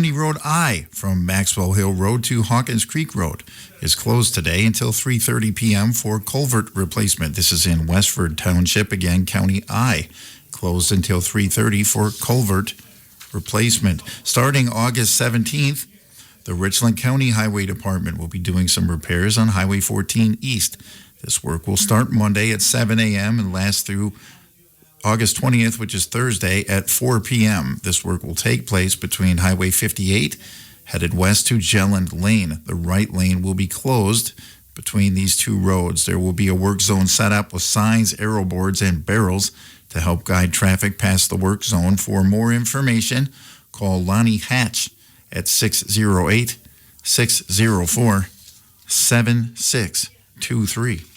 County Road I from Maxwell Hill Road to Hawkins Creek Road is closed today until 3:30 p.m. for culvert replacement. This is in Westford Township, again, County I. Closed until 3:30 for culvert replacement. Starting August 17th, the Richland County Highway Department will be doing some repairs on Highway 14 East. This work will start Monday at 7 a.m. and last through August 20th, which is Thursday, at 4 p.m. This work will take place between Highway 58, headed west to Jelland Lane. The right lane will be closed between these two roads. There will be a work zone set up with signs, arrow boards, and barrels to help guide traffic past the work zone. For more information, call Lonnie Hatch at 608-604-7623.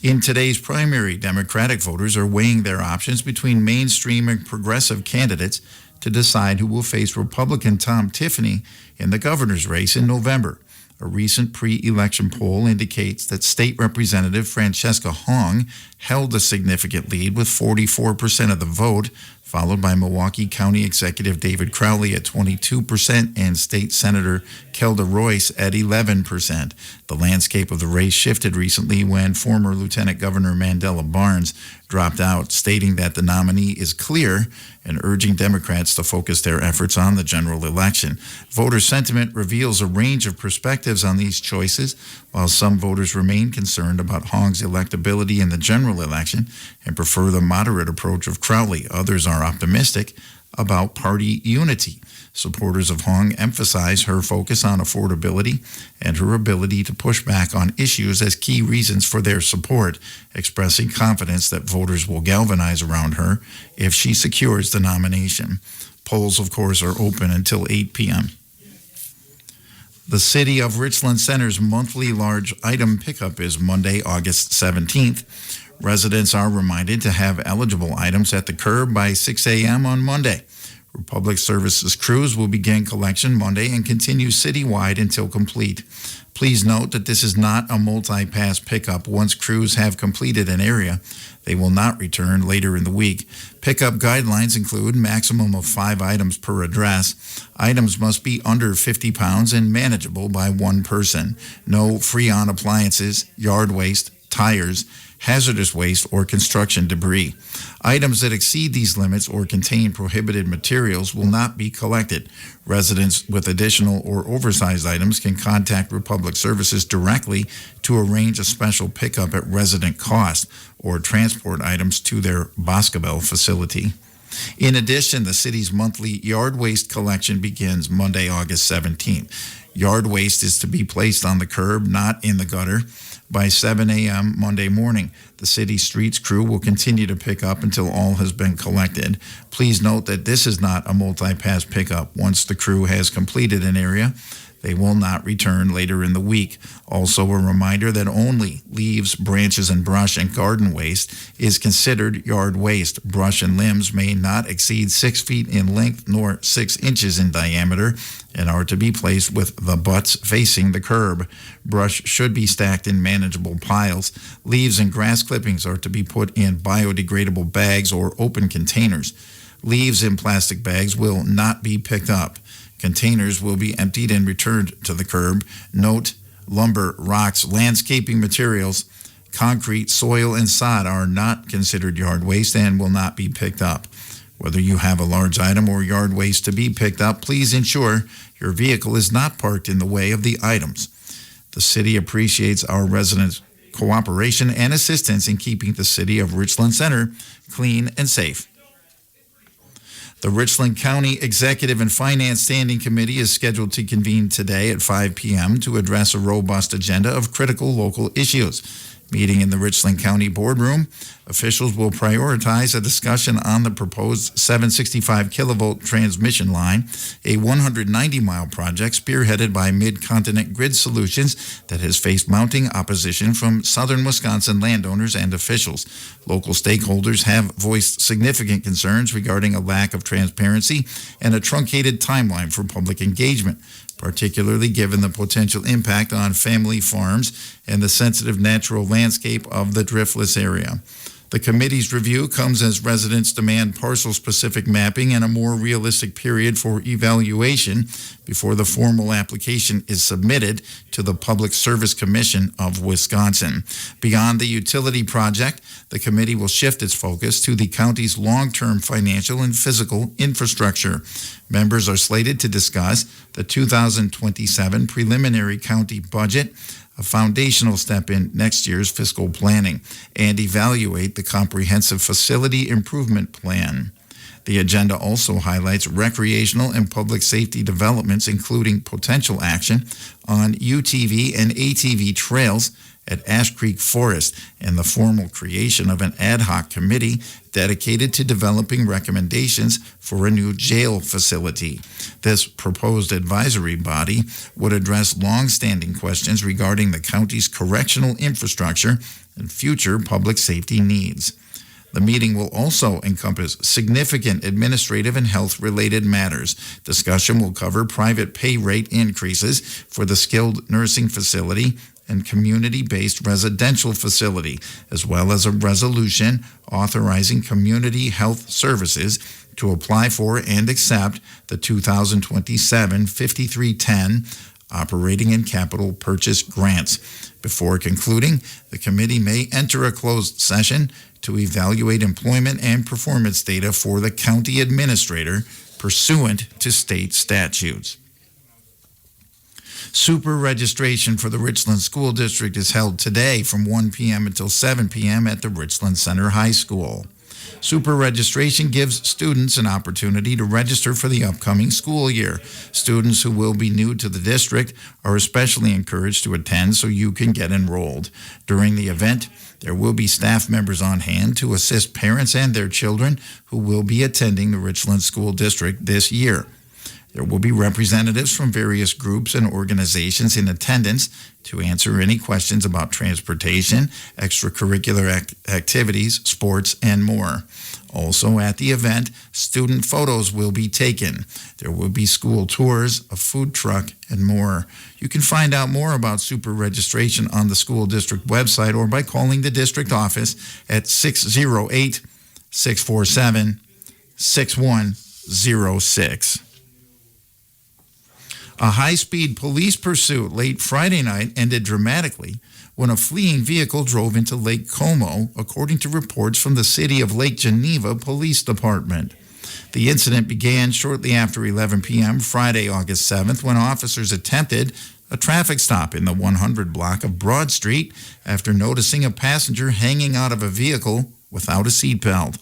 In today's primary, Democratic voters are weighing their options between mainstream and progressive candidates to decide who will face Republican Tom Tiffany in the governor's race in November. A recent pre-election poll indicates that State Representative Francesca Hong held a significant lead with 44% of the vote, followed by Milwaukee County Executive David Crowley at 22% and State Senator Kelda Royce at 11%. The landscape of the race shifted recently when former Lieutenant Governor Mandela Barnes dropped out, stating that the nominee is clear and urging Democrats to focus their efforts on the general election. Voter sentiment reveals a range of perspectives on these choices. While some voters remain concerned about Hong's electability in the general election and prefer the moderate approach of Crowley, others are optimistic about party unity. Supporters of Hong emphasize her focus on affordability and her ability to push back on issues as key reasons for their support, expressing confidence that voters will galvanize around her if she secures the nomination. Polls, of course, are open until 8 p.m. The City of Richland Center's monthly large item pickup is Monday, August 17th. Residents are reminded to have eligible items at the curb by 6 a.m. on Monday. Republic Services crews will begin collection Monday and continue citywide until complete. Please note that this is not a multi-pass pickup. Once crews have completed an area, they will not return later in the week. Pickup guidelines include maximum of 5 items per address. Items must be under 50 pounds and manageable by one person. No Freon appliances, yard waste, tires, hazardous waste, or construction debris. Items that exceed these limits or contain prohibited materials will not be collected. Residents with additional or oversized items can contact Republic Services directly to arrange a special pickup at resident cost or transport items to their Boscobel facility. In addition, the city's monthly yard waste collection begins Monday, August 17th. Yard waste is to be placed on the curb, not in the gutter, by 7 a.m. Monday morning. The city streets crew will continue to pick up until all has been collected. Please note that this is not a multi-pass pickup. Once the crew has completed an area, they will not return later in the week. Also, a reminder that only leaves, branches, and brush and garden waste is considered yard waste. Brush and limbs may not exceed 6 feet in length nor 6 inches in diameter and are to be placed with the butts facing the curb. Brush should be stacked in manageable piles. Leaves and grass clippings are to be put in biodegradable bags or open containers. Leaves in plastic bags will not be picked up. Containers will be emptied and returned to the curb. Note, lumber, rocks, landscaping materials, concrete, soil, and sod are not considered yard waste and will not be picked up. Whether you have a large item or yard waste to be picked up, please ensure your vehicle is not parked in the way of the items. The city appreciates our residents' cooperation and assistance in keeping the city of Richland Center clean and safe. The Richland County Executive and Finance Standing Committee is scheduled to convene today at 5 p.m. to address a robust agenda of critical local issues. Meeting in the Richland County Boardroom, officials will prioritize a discussion on the proposed 765 kilovolt transmission line, a 190-mile project spearheaded by Mid-Continent Grid Solutions that has faced mounting opposition from southern Wisconsin landowners and officials. Local stakeholders have voiced significant concerns regarding a lack of transparency and a truncated timeline for public engagement, particularly given the potential impact on family farms and the sensitive natural landscape of the Driftless area. The committee's review comes as residents demand parcel-specific mapping and a more realistic period for evaluation before the formal application is submitted to the Public Service Commission of Wisconsin. Beyond the utility project, the committee will shift its focus to the county's long-term financial and physical infrastructure. Members are slated to discuss the 2027 preliminary county budget, a foundational step in next year's fiscal planning, and evaluate the comprehensive facility improvement plan. The agenda also highlights recreational and public safety developments, including potential action on UTV and ATV trails at Ash Creek Forest and the formal creation of an ad hoc committee dedicated to developing recommendations for a new jail facility. This proposed advisory body would address long-standing questions regarding the county's correctional infrastructure and future public safety needs. The meeting will also encompass significant administrative and health-related matters. Discussion will cover private pay rate increases for the skilled nursing facility and community-based residential facility, as well as a resolution authorizing community health services to apply for and accept the 2027 5310 operating and capital purchase grants. Before concluding, the committee may enter a closed session to evaluate employment and performance data for the county administrator pursuant to state statutes. Super registration for the Richland School District is held today from 1 p.m. until 7 p.m. at the Richland Center High School. Super registration gives students an opportunity to register for the upcoming school year. Students who will be new to the district are especially encouraged to attend so you can get enrolled. During the event, there will be staff members on hand to assist parents and their children who will be attending the Richland School District this year. There will be representatives from various groups and organizations in attendance to answer any questions about transportation, extracurricular activities, sports, and more. Also at the event, student photos will be taken. There will be school tours, a food truck, and more. You can find out more about super registration on the school district website or by calling the district office at 608-647-6106. A high-speed police pursuit late Friday night ended dramatically when a fleeing vehicle drove into Lake Como, according to reports from the City of Lake Geneva Police Department. The incident began shortly after 11 p.m. Friday, August 7th, when officers attempted a traffic stop in the 100 block of Broad Street after noticing a passenger hanging out of a vehicle without a seatbelt.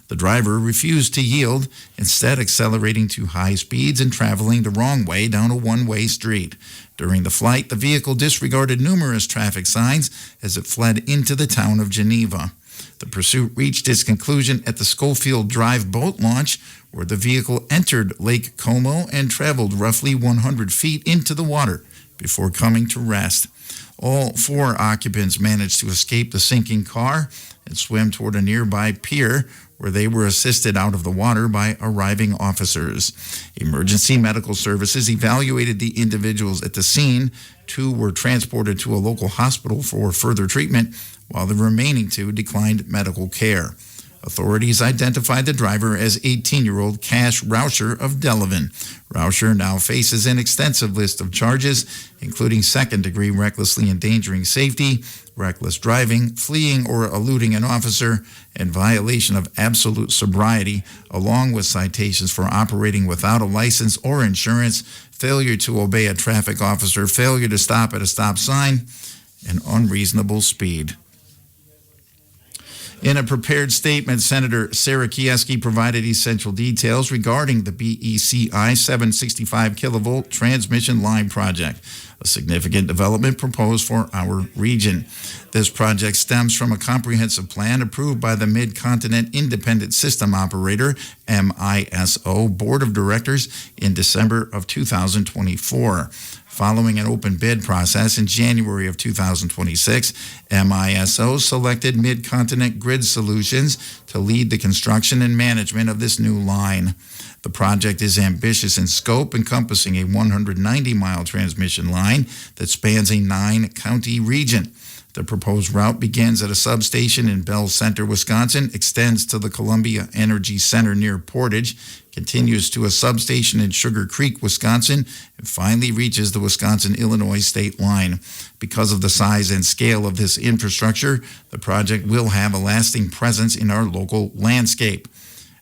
The driver refused to yield, instead accelerating to high speeds and traveling the wrong way down a one-way street. During the flight, the vehicle disregarded numerous traffic signs as it fled into the town of Geneva. The pursuit reached its conclusion at the Schofield Drive boat launch, where the vehicle entered Lake Como and traveled roughly 100 feet into the water before coming to rest. All four occupants managed to escape the sinking car and swim toward a nearby pier, where they were assisted out of the water by arriving officers. Emergency medical services evaluated the individuals at the scene. 2 were transported to a local hospital for further treatment, while the remaining 2 declined medical care. Authorities identified the driver as 18-year-old Cash Rauscher of Delavan. Rauscher now faces an extensive list of charges, including second-degree recklessly endangering safety, reckless driving, fleeing or eluding an officer, and violation of absolute sobriety, along with citations for operating without a license or insurance, failure to obey a traffic officer, failure to stop at a stop sign, and unreasonable speed. In a prepared statement, Senator Sarah Kieski provided essential details regarding the BECI 765 kilovolt transmission line project, a significant development proposed for our region. This project stems from a comprehensive plan approved by the Mid-Continent Independent System Operator, MISO, Board of Directors in December of 2024. Following an open bid process in January of 2026, MISO selected Mid-Continent Grid Solutions to lead the construction and management of this new line. The project is ambitious in scope, encompassing a 190-mile transmission line that spans a 9-county region. The proposed route begins at a substation in Bell Center, Wisconsin, extends to the Columbia Energy Center near Portage, continues to a substation in Sugar Creek, Wisconsin, and finally reaches the Wisconsin-Illinois state line. Because of the size and scale of this infrastructure, the project will have a lasting presence in our local landscape.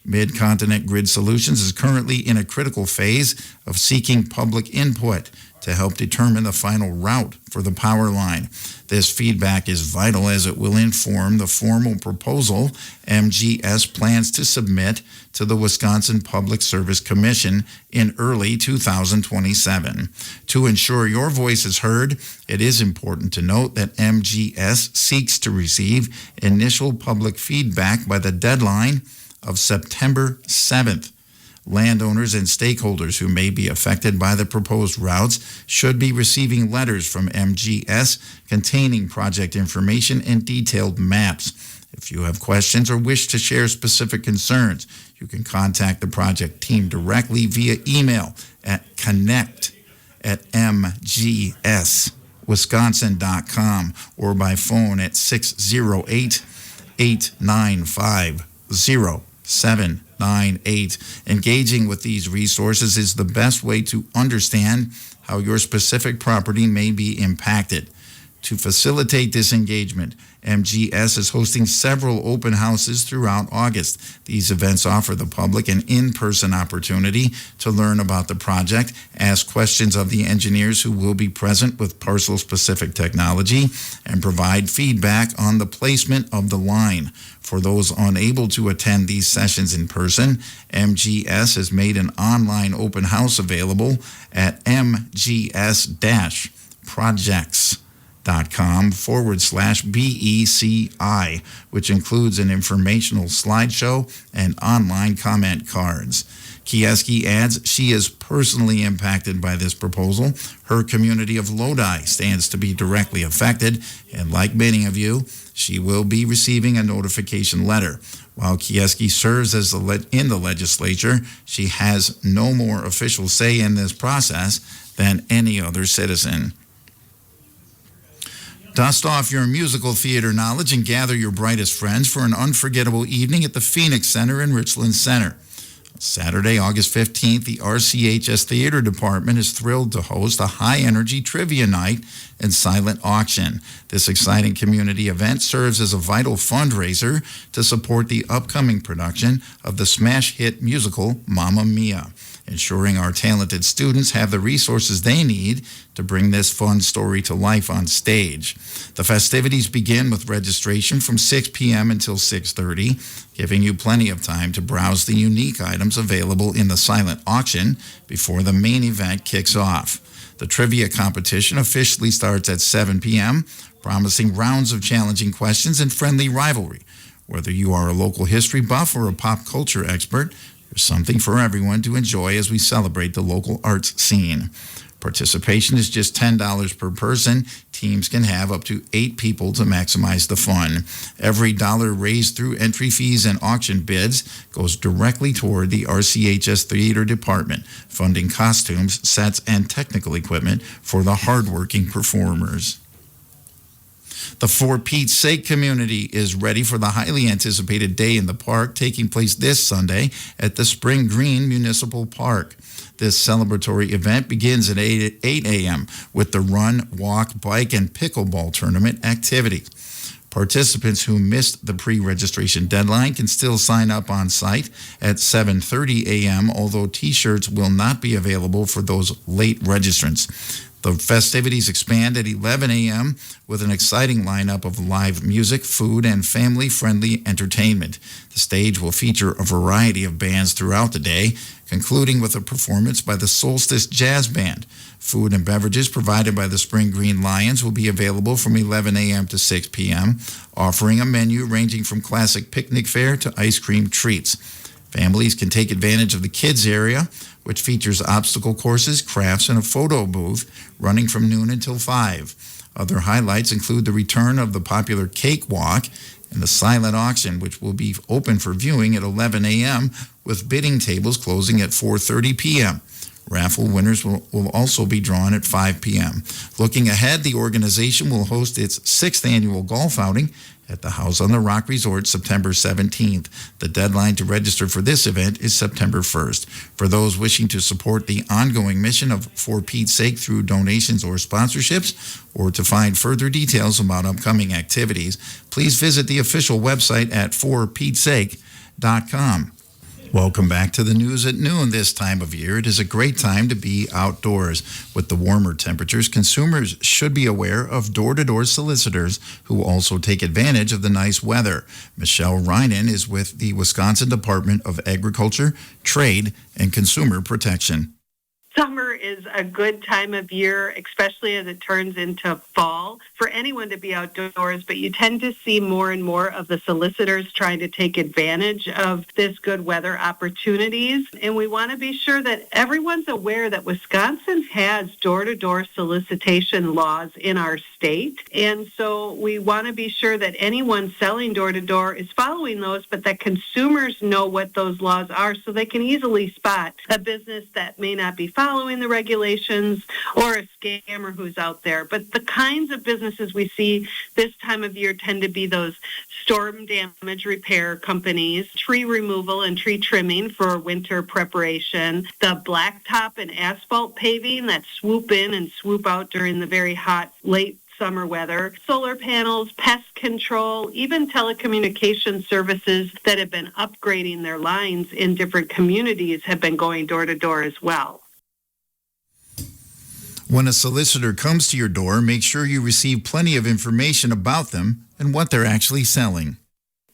Mid-Continent Grid Solutions is currently in a critical phase of seeking public input to help determine the final route for the power line. This feedback is vital as it will inform the formal proposal MGS plans to submit to the Wisconsin Public Service Commission in early 2027. To ensure your voice is heard, it is important to note that MGS seeks to receive initial public feedback by the deadline of September 7th. Landowners and stakeholders who may be affected by the proposed routes should be receiving letters from MGS containing project information and detailed maps. If you have questions or wish to share specific concerns, you can contact the project team directly via email at connect@mgswisconsin.com or by phone at 608-895-0798. Engaging with these resources is the best way to understand how your specific property may be impacted. To facilitate this engagement, MGS is hosting several open houses throughout August. These events offer the public an in-person opportunity to learn about the project, ask questions of the engineers who will be present with parcel-specific technology, and provide feedback on the placement of the line. For those unable to attend these sessions in person, MGS has made an online open house available at mgs-projects.com/BECI, which includes an informational slideshow and online comment cards. Kieski adds she is personally impacted by this proposal. Her community of Lodi stands to be directly affected, and like many of you, she will be receiving a notification letter. While Kieski serves as in the legislature, she has no more official say in this process than any other citizen. Dust off your musical theater knowledge and gather your brightest friends for an unforgettable evening at the Phoenix Center in Richland Center. Saturday, August 15th, the RCHS Theater Department is thrilled to host a high-energy trivia night and silent auction. This exciting community event serves as a vital fundraiser to support the upcoming production of the smash hit musical Mamma Mia, ensuring our talented students have the resources they need to bring this fun story to life on stage. The festivities begin with registration from 6 p.m. until 6:30, giving you plenty of time to browse the unique items available in the silent auction before the main event kicks off. The trivia competition officially starts at 7 p.m., promising rounds of challenging questions and friendly rivalry. Whether you are a local history buff or a pop culture expert, there's something for everyone to enjoy as we celebrate the local arts scene. Participation is just $10 per person. Teams can have up to 8 people to maximize the fun. Every dollar raised through entry fees and auction bids goes directly toward the RCHS Theater Department, funding costumes, sets, and technical equipment for the hardworking performers. The For Pete's Sake community is ready for the highly anticipated Day in the Park taking place this Sunday at the Spring Green Municipal Park. This celebratory event begins at 8 a.m. with the run, walk, bike, and pickleball tournament activity. Participants who missed the pre-registration deadline can still sign up on site at 7:30 a.m., although T-shirts will not be available for those late registrants. The festivities expand at 11 a.m. with an exciting lineup of live music, food, and family-friendly entertainment. The stage will feature a variety of bands throughout the day, concluding with a performance by the Solstice Jazz Band. Food and beverages provided by the Spring Green Lions will be available from 11 a.m. to 6 p.m., offering a menu ranging from classic picnic fare to ice cream treats. Families can take advantage of the kids area, which features obstacle courses, crafts, and a photo booth running from noon until 5. Other highlights include the return of the popular cake walk and the silent auction, which will be open for viewing at 11 a.m. with bidding tables closing at 4:30 p.m. Raffle winners will also be drawn at 5 p.m. Looking ahead, the organization will host its 6th annual golf outing at the House on the Rock Resort September 17th. The deadline to register for this event is September 1st. For those wishing to support the ongoing mission of For Pete's Sake through donations or sponsorships, or to find further details about upcoming activities, please visit the official website at forpetesake.com. Welcome back to the news at noon. This time of year, it is a great time to be outdoors. With the warmer temperatures, consumers should be aware of door-to-door solicitors who also take advantage of the nice weather. Michelle Reinen is with the Wisconsin Department of Agriculture, Trade, and Consumer Protection. Summer is a good time of year, especially as it turns into fall, for anyone to be outdoors, but you tend to see more and more of the solicitors trying to take advantage of this good weather opportunities. And we want to be sure that everyone's aware that Wisconsin has door-to-door solicitation laws in our state. And so we want to be sure that anyone selling door-to-door is following those, but that consumers know what those laws are so they can easily spot a business that may not be following the regulations or a scammer who's out there. But the kinds of businesses we see this time of year tend to be those storm damage repair companies, tree removal and tree trimming for winter preparation, the blacktop and asphalt paving that swoop in and swoop out during the very hot late summer weather, solar panels, pest control, even telecommunication services that have been upgrading their lines in different communities have been going door to door as well. When a solicitor comes to your door, make sure you receive plenty of information about them and what they're actually selling.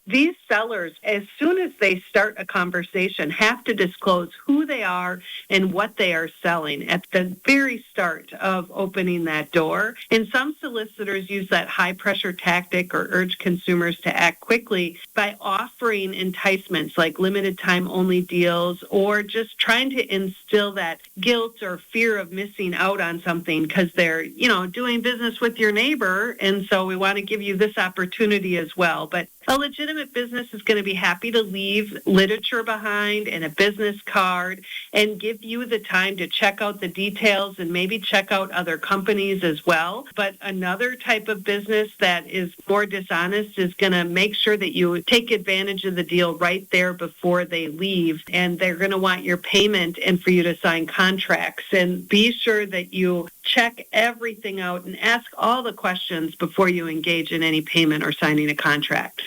These sellers, as soon as they start a conversation, have to disclose who they are and what they are selling at the very start of opening that door. And some solicitors use that high-pressure tactic or urge consumers to act quickly by offering enticements like limited-time-only deals or just trying to instill that guilt or fear of missing out on something because they're, doing business with your neighbor, and so we want to give you this opportunity as well. But a legitimate business is going to be happy to leave literature behind and a business card and give you the time to check out the details and maybe check out other companies as well. But another type of business that is more dishonest is going to make sure that you take advantage of the deal right there before they leave, and they're going to want your payment and for you to sign contracts. And be sure that you check everything out and ask all the questions before you engage in any payment or signing a contract.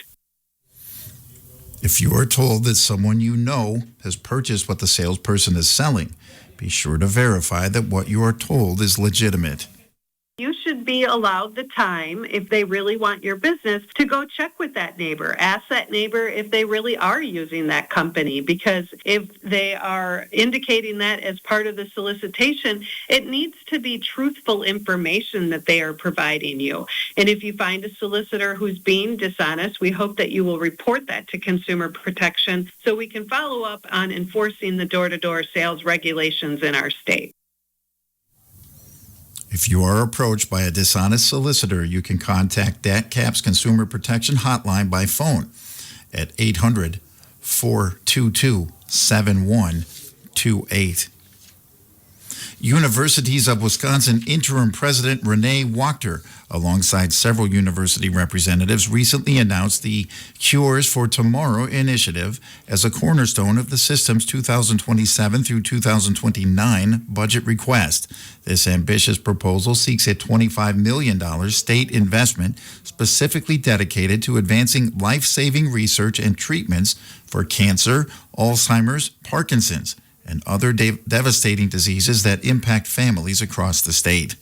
If you are told that someone you know has purchased what the salesperson is selling, be sure to verify that what you are told is legitimate. You should be allowed the time, if they really want your business, to go check with that neighbor. Ask that neighbor if they really are using that company, because if they are indicating that as part of the solicitation, it needs to be truthful information that they are providing you. And if you find a solicitor who's being dishonest, we hope that you will report that to Consumer Protection so we can follow up on enforcing the door-to-door sales regulations in our state. If you are approached by a dishonest solicitor, you can contact DATCAP's Consumer Protection Hotline by phone at 800-422-7128. Universities of Wisconsin Interim President Renee Wachter, alongside several university representatives, recently announced the Cures for Tomorrow initiative as a cornerstone of the system's 2027 through 2029 budget request. This ambitious proposal seeks a $25 million state investment specifically dedicated to advancing life-saving research and treatments for cancer, Alzheimer's, Parkinson's, and other devastating diseases that impact families across the state.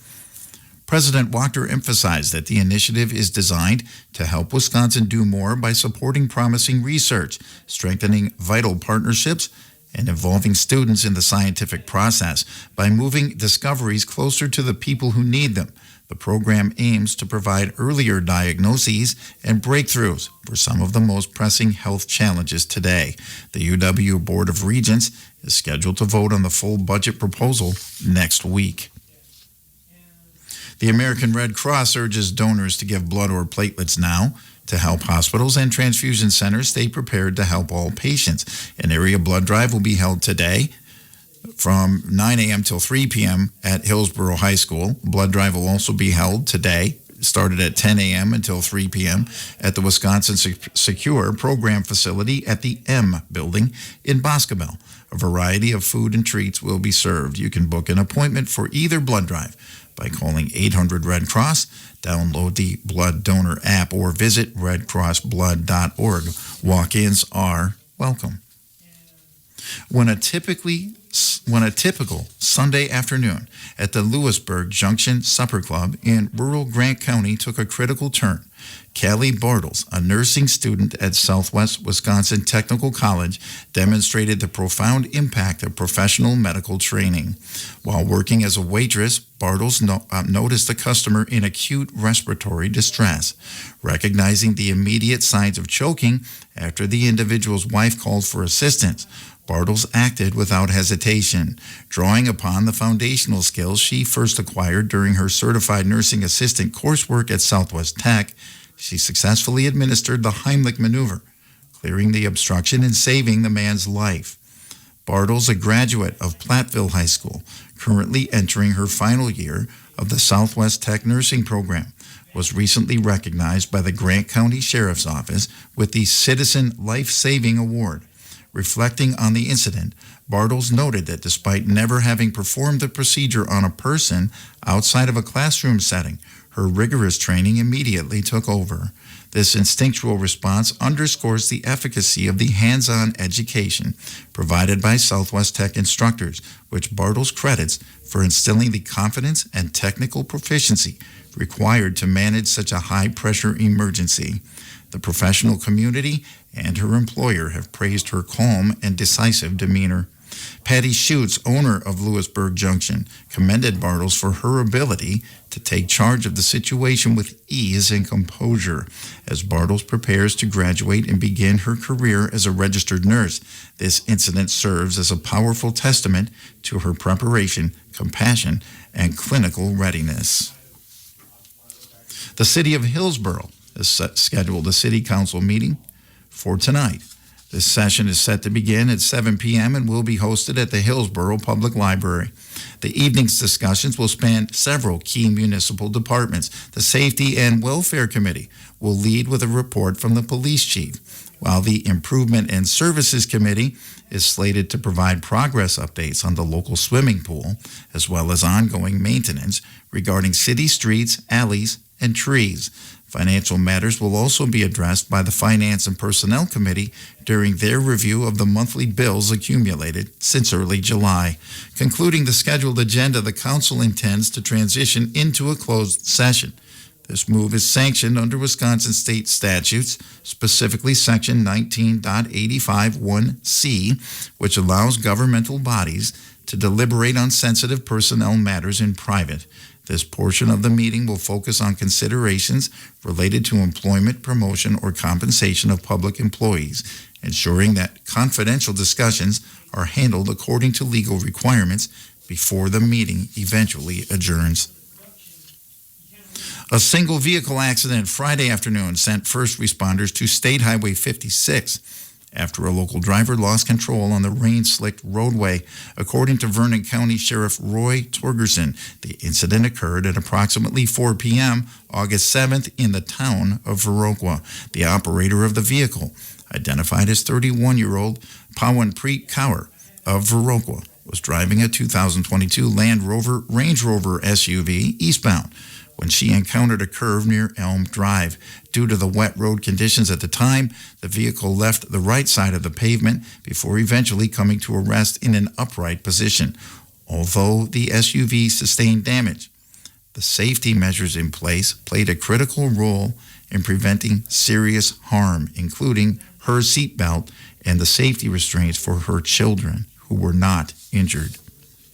President Wachter emphasized that the initiative is designed to help Wisconsin do more by supporting promising research, strengthening vital partnerships, and involving students in the scientific process by moving discoveries closer to the people who need them. The program aims to provide earlier diagnoses and breakthroughs for some of the most pressing health challenges today. The UW Board of Regents is scheduled to vote on the full budget proposal next week. The American Red Cross urges donors to give blood or platelets now to help hospitals and transfusion centers stay prepared to help all patients. An area blood drive will be held today from 9 a.m. till 3 p.m. at Hillsborough High School. Blood drive will also be held today, started at 10 a.m. until 3 p.m. at the Wisconsin Secure Program Facility at the M Building in Boscobel. A variety of food and treats will be served. You can book an appointment for either blood drive by calling 800 Red Cross, download the Blood Donor app, or visit redcrossblood.org. Walk-ins are welcome. When a typical Sunday afternoon at the Lewisburg Junction Supper Club in rural Grant County took a critical turn, Callie Bartles, a nursing student at Southwest Wisconsin Technical College, demonstrated the profound impact of professional medical training. While working as a waitress, Bartles noticed a customer in acute respiratory distress. Recognizing the immediate signs of choking after the individual's wife called for assistance, Bartles acted without hesitation. Drawing upon the foundational skills she first acquired during her certified nursing assistant coursework at Southwest Tech, she successfully administered the Heimlich maneuver, clearing the obstruction and saving the man's life. Bartles, a graduate of Platteville High School, currently entering her final year of the Southwest Tech nursing program, was recently recognized by the Grant County Sheriff's Office with the Citizen Life Saving Award. Reflecting on the incident, Bartles noted that despite never having performed the procedure on a person outside of a classroom setting, her rigorous training immediately took over. This instinctual response underscores the efficacy of the hands-on education provided by Southwest Tech instructors, which Bartles credits for instilling the confidence and technical proficiency required to manage such a high-pressure emergency. The professional community and her employer have praised her calm and decisive demeanor. Patty Schutz, owner of Lewisburg Junction, commended Bartles for her ability to take charge of the situation with ease and composure. As Bartles prepares to graduate and begin her career as a registered nurse, this incident serves as a powerful testament to her preparation, compassion, and clinical readiness. The city of Hillsborough has scheduled a city council meeting for tonight. This session is set to begin at 7 p.m. and will be hosted at the Hillsborough Public Library. The evening's discussions will span several key municipal departments. The Safety and Welfare Committee will lead with a report from the police chief, while the Improvement and Services Committee is slated to provide progress updates on the local swimming pool, as well as ongoing maintenance regarding city streets, alleys, and trees. Financial matters will also be addressed by the Finance and Personnel Committee during their review of the monthly bills accumulated since early July. Concluding the scheduled agenda, the Council intends to transition into a closed session. This move is sanctioned under Wisconsin state statutes, specifically Section 19.851C, which allows governmental bodies to deliberate on sensitive personnel matters in private. This portion of the meeting will focus on considerations related to employment, promotion, or compensation of public employees, ensuring that confidential discussions are handled according to legal requirements before the meeting eventually adjourns. A single vehicle accident Friday afternoon sent first responders to State Highway 56 after a local driver lost control on the rain-slicked roadway. According to Vernon County Sheriff Roy Torgerson, the incident occurred at approximately 4 p.m. August 7th in the town of WRCO. The operator of the vehicle, identified as 31-year-old Pawanpreet Kaur of WRCO, was driving a 2022 Land Rover Range Rover SUV eastbound when she encountered a curve near Elm Drive. Due to the wet road conditions at the time, the vehicle left the right side of the pavement before eventually coming to a rest in an upright position. Although the SUV sustained damage, the safety measures in place played a critical role in preventing serious harm, including her seatbelt and the safety restraints for her children, who were not injured.